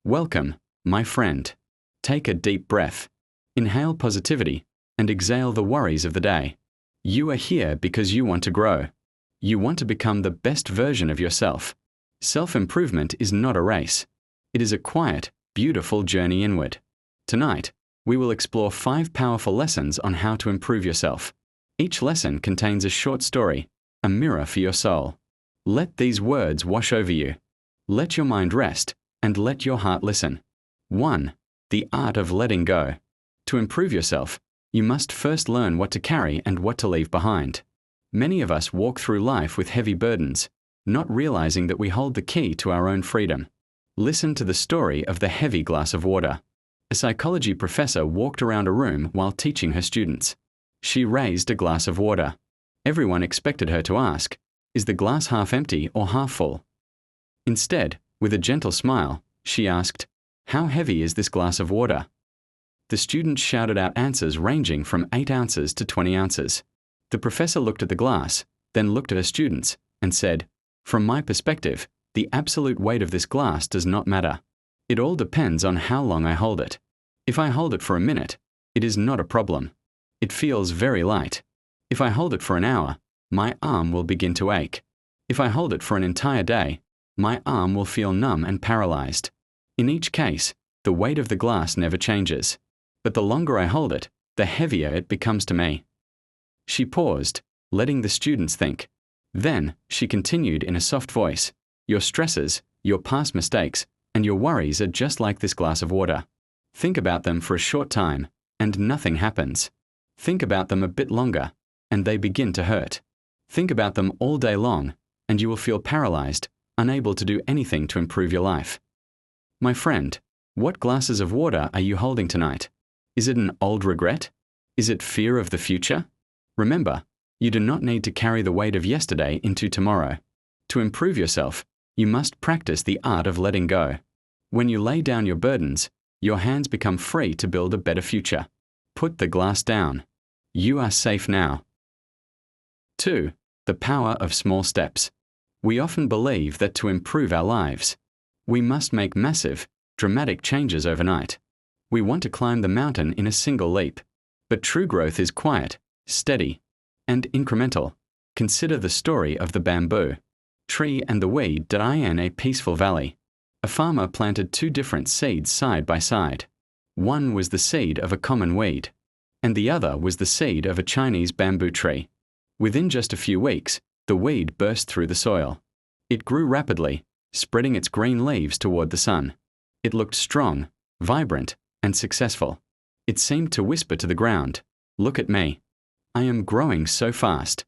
Welcome, my friend. Take a deep breath. Inhale positivity and exhale the worries of the day. You are here because you want to grow. You want to become the best version of yourself. Self-improvement is not a race. It is a quiet, beautiful journey inward. Tonight, we will explore 5 powerful lessons on how to improve yourself. Each lesson contains a short story, a mirror for your soul. Let these words wash over you. Let your mind rest, and let your heart listen. 1. The art of letting go. To improve yourself, you must first learn what to carry and what to leave behind. Many of us walk through life with heavy burdens, not realizing that we hold the key to our own freedom. Listen to the story of the heavy glass of water. A psychology professor walked around a room while teaching her students. She raised a glass of water. Everyone expected her to ask, "Is the glass half empty or half full?" Instead, with a gentle smile, she asked, "How heavy is this glass of water?" The students shouted out answers ranging from 8 ounces to 20 ounces. The professor looked at the glass, then looked at her students, and said, "From my perspective, the absolute weight of this glass does not matter. It all depends on how long I hold it. If I hold it for a minute, it is not a problem. It feels very light. If I hold it for an hour, my arm will begin to ache. If I hold it for an entire day, my arm will feel numb and paralyzed. In each case, the weight of the glass never changes. But the longer I hold it, the heavier it becomes to me." She paused, letting the students think. Then, she continued in a soft voice, "Your stresses, your past mistakes, and your worries are just like this glass of water. Think about them for a short time, and nothing happens. Think about them a bit longer, and they begin to hurt. Think about them all day long, and you will feel paralyzed, unable to do anything to improve your life." My friend, what glasses of water are you holding tonight? Is it an old regret? Is it fear of the future? Remember, you do not need to carry the weight of yesterday into tomorrow. To improve yourself, you must practice the art of letting go. When you lay down your burdens, your hands become free to build a better future. Put the glass down. You are safe now. 2. The power of small steps. We often believe that to improve our lives, we must make massive, dramatic changes overnight. We want to climb the mountain in a single leap. But true growth is quiet, steady, and incremental. Consider the story of the bamboo tree and the weed in a peaceful valley. A farmer planted 2 different seeds side by side. One was the seed of a common weed, and the other was the seed of a Chinese bamboo tree. Within just a few weeks, the weed burst through the soil. It grew rapidly, spreading its green leaves toward the sun. It looked strong, vibrant, and successful. It seemed to whisper to the ground, "Look at me. I am growing so fast."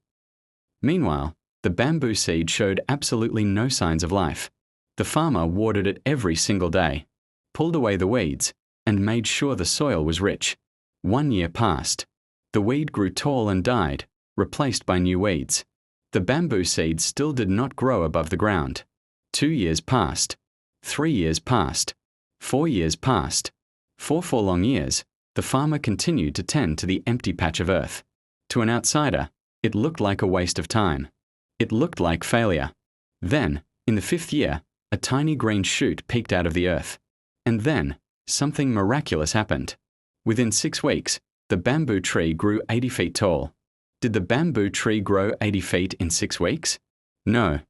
Meanwhile, the bamboo seed showed absolutely no signs of life. The farmer watered it every single day, pulled away the weeds, and made sure the soil was rich. 1 year passed. The weed grew tall and died, replaced by new weeds. The bamboo seed still did not grow above the ground. 2 years passed. 3 years passed. 4 years passed. For 4 long years, the farmer continued to tend to the empty patch of earth. To an outsider, it looked like a waste of time. It looked like failure. Then, in the 5th year, a tiny green shoot peeked out of the earth. And then, something miraculous happened. Within 6 weeks, the bamboo tree grew 80 feet tall. Did the bamboo tree grow 80 feet in 6 weeks? No.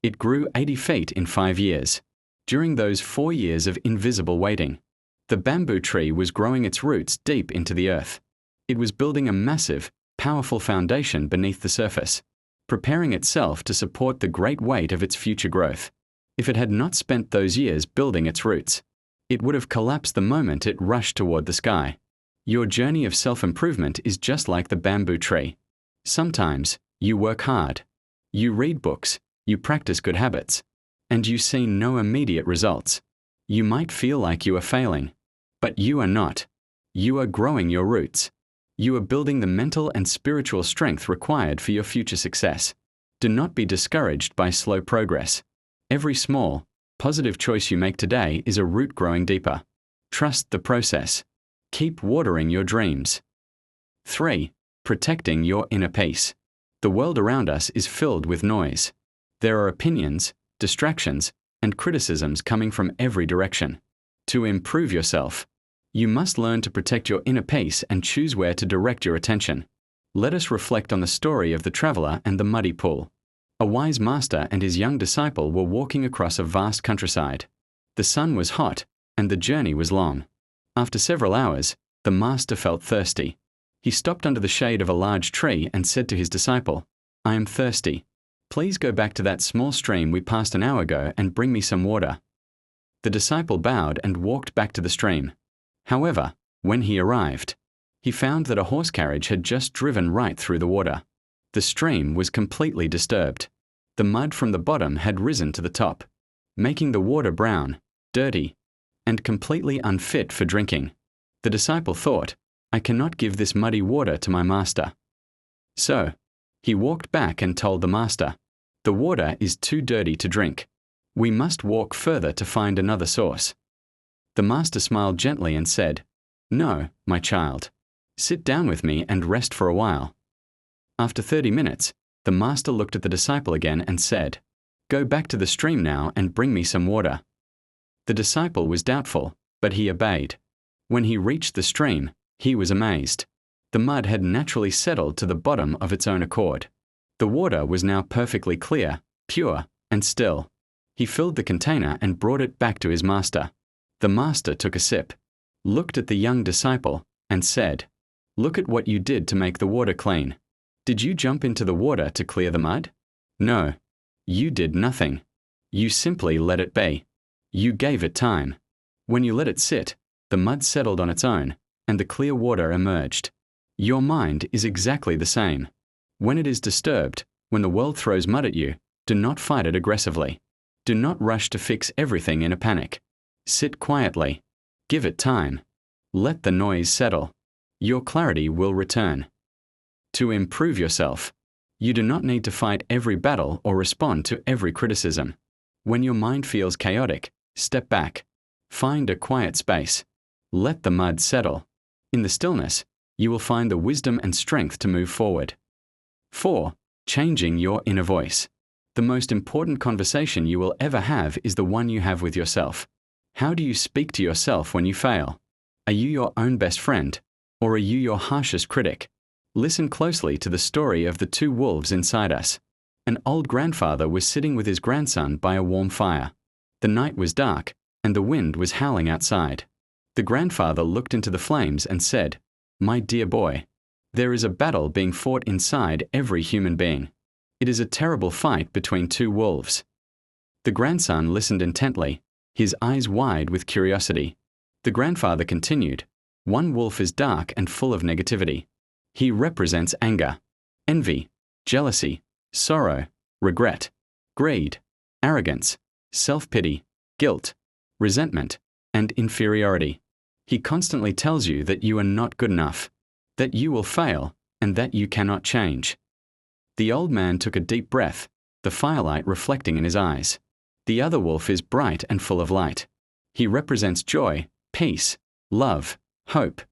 It grew 80 feet in 5 years. During those 4 years of invisible waiting, the bamboo tree was growing its roots deep into the earth. It was building a massive, powerful foundation beneath the surface, preparing itself to support the great weight of its future growth. If it had not spent those years building its roots, it would have collapsed the moment it rushed toward the sky. Your journey of self-improvement is just like the bamboo tree. Sometimes, you work hard. You read books, you practice good habits, and you see no immediate results. You might feel like you are failing, but you are not. You are growing your roots. You are building the mental and spiritual strength required for your future success. Do not be discouraged by slow progress. Every small, positive choice you make today is a root growing deeper. Trust the process. Keep watering your dreams. 3. Protecting your inner peace. The world around us is filled with noise. There are opinions, distractions, and criticisms coming from every direction. To improve yourself, you must learn to protect your inner peace and choose where to direct your attention. Let us reflect on the story of the traveler and the muddy pool. A wise master and his young disciple were walking across a vast countryside. The sun was hot, and the journey was long. After several hours, the master felt thirsty. He stopped under the shade of a large tree and said to his disciple, "I am thirsty. Please go back to that small stream we passed an hour ago and bring me some water." The disciple bowed and walked back to the stream. However, when he arrived, he found that a horse carriage had just driven right through the water. The stream was completely disturbed. The mud from the bottom had risen to the top, making the water brown, dirty, and completely unfit for drinking. The disciple thought, "I cannot give this muddy water to my master." So, he walked back and told the master, "The water is too dirty to drink. We must walk further to find another source." The master smiled gently and said, "No, my child. Sit down with me and rest for a while." After 30 minutes, the master looked at the disciple again and said, "Go back to the stream now and bring me some water." The disciple was doubtful, but he obeyed. When he reached the stream, he was amazed. The mud had naturally settled to the bottom of its own accord. The water was now perfectly clear, pure, and still. He filled the container and brought it back to his master. The master took a sip, looked at the young disciple, and said, "Look at what you did to make the water clean. Did you jump into the water to clear the mud? No. You did nothing. You simply let it be. You gave it time. When you let it sit, the mud settled on its own, and the clear water emerged. Your mind is exactly the same. When it is disturbed, when the world throws mud at you, do not fight it aggressively. Do not rush to fix everything in a panic. Sit quietly. Give it time. Let the noise settle. Your clarity will return. To improve yourself, you do not need to fight every battle or respond to every criticism. When your mind feels chaotic, step back. Find a quiet space. Let the mud settle. In the stillness, you will find the wisdom and strength to move forward. 4. Changing your inner voice. The most important conversation you will ever have is the one you have with yourself. How do you speak to yourself when you fail? Are you your own best friend, or are you your harshest critic? Listen closely to the story of the two wolves inside us. An old grandfather was sitting with his grandson by a warm fire. The night was dark, and the wind was howling outside. The grandfather looked into the flames and said, "My dear boy, there is a battle being fought inside every human being. It is a terrible fight between two wolves." The grandson listened intently, his eyes wide with curiosity. The grandfather continued, "One wolf is dark and full of negativity. He represents anger, envy, jealousy, sorrow, regret, greed, arrogance, self-pity, guilt, resentment, and inferiority. He constantly tells you that you are not good enough, that you will fail, and that you cannot change." The old man took a deep breath, the firelight reflecting in his eyes. The other wolf is bright and full of light. He represents joy, peace, love, hope,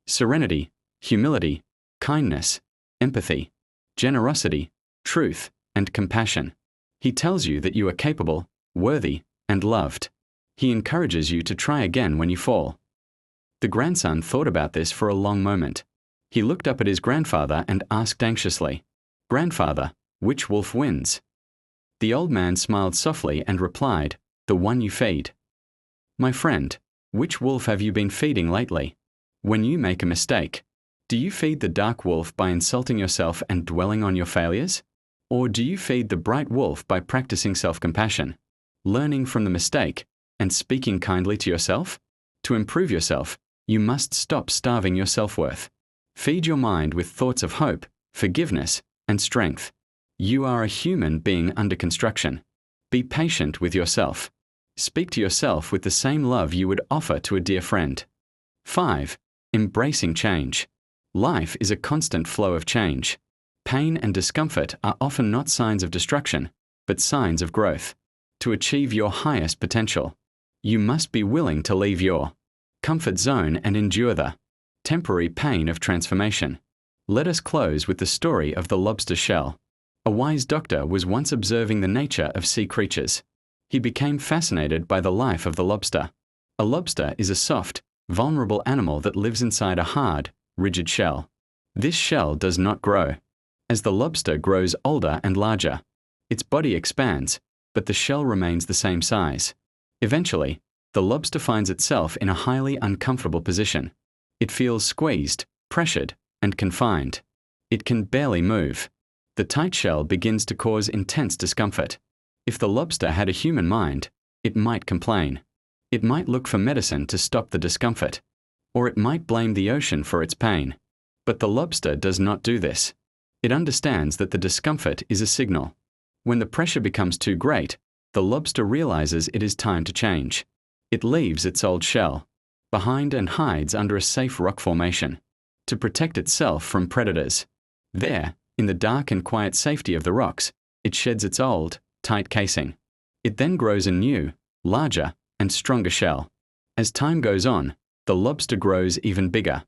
serenity, humility, kindness, empathy, generosity, truth, and compassion. He tells you that you are capable, worthy, and loved. He encourages you to try again when you fall. The grandson thought about this for a long moment. He looked up at his grandfather and asked anxiously, "Grandfather, which wolf wins?" The old man smiled softly and replied, "The one you feed." "My friend, which wolf have you been feeding lately? When you make a mistake, do you feed the dark wolf by insulting yourself and dwelling on your failures? Or do you feed the bright wolf by practicing self-compassion, learning from the mistake, and speaking kindly to yourself? To improve yourself, you must stop starving your self-worth. Feed your mind with thoughts of hope, forgiveness, and strength. You are a human being under construction. Be patient with yourself. Speak to yourself with the same love you would offer to a dear friend. 5. Embracing change. Life is a constant flow of change. Pain and discomfort are often not signs of destruction, but signs of growth. To achieve your highest potential, you must be willing to leave your comfort zone and endure the temporary pain of transformation. Let us close with the story of the lobster shell. A wise doctor was once observing the nature of sea creatures. He became fascinated by the life of the lobster. A lobster is a soft, vulnerable animal that lives inside a hard, rigid shell. This shell does not grow. As the lobster grows older and larger, its body expands, but the shell remains the same size. Eventually, the lobster finds itself in a highly uncomfortable position. It feels squeezed, pressured, and confined. It can barely move. The tight shell begins to cause intense discomfort. If the lobster had a human mind, it might complain. It might look for medicine to stop the discomfort, or it might blame the ocean for its pain. But the lobster does not do this. It understands that the discomfort is a signal. When the pressure becomes too great, the lobster realizes it is time to change. It leaves its old shell behind and hides under a safe rock formation to protect itself from predators. There, in the dark and quiet safety of the rocks, it sheds its old, tight casing. It then grows a new, larger, and stronger shell. As time goes on, the lobster grows even bigger,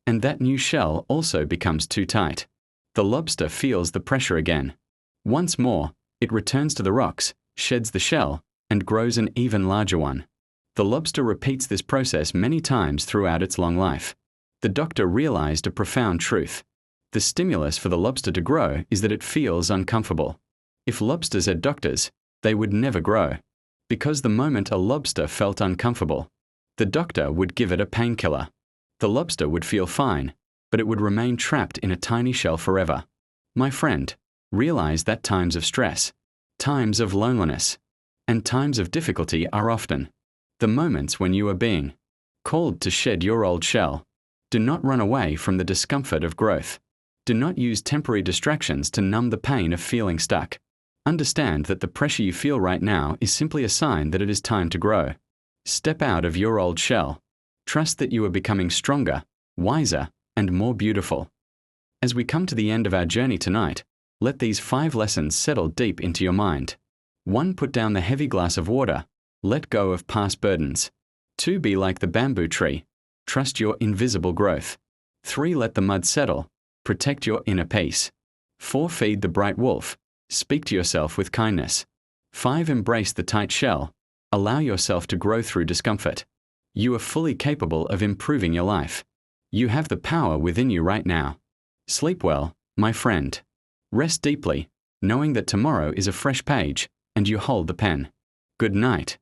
and that new shell also becomes too tight. The lobster feels the pressure again. Once more, it returns to the rocks, sheds the shell, and grows an even larger one. The lobster repeats this process many times throughout its long life. The doctor realized a profound truth. The stimulus for the lobster to grow is that it feels uncomfortable. If lobsters had doctors, they would never grow. Because the moment a lobster felt uncomfortable, the doctor would give it a painkiller. The lobster would feel fine, but it would remain trapped in a tiny shell forever. My friend, realize that times of stress, times of loneliness, and times of difficulty are often the moments when you are being called to shed your old shell. Do not run away from the discomfort of growth. Do not use temporary distractions to numb the pain of feeling stuck. Understand that the pressure you feel right now is simply a sign that it is time to grow. Step out of your old shell. Trust that you are becoming stronger, wiser, and more beautiful. As we come to the end of our journey tonight, let these 5 lessons settle deep into your mind. 1. Put down the heavy glass of water. Let go of past burdens. 2. Be like the bamboo tree. Trust your invisible growth. 3. Let the mud settle. Protect your inner peace. 4. Feed the bright wolf. Speak to yourself with kindness. 5. Embrace the tight shell. Allow yourself to grow through discomfort. You are fully capable of improving your life. You have the power within you right now. Sleep well, my friend. Rest deeply, knowing that tomorrow is a fresh page, and you hold the pen. Good night.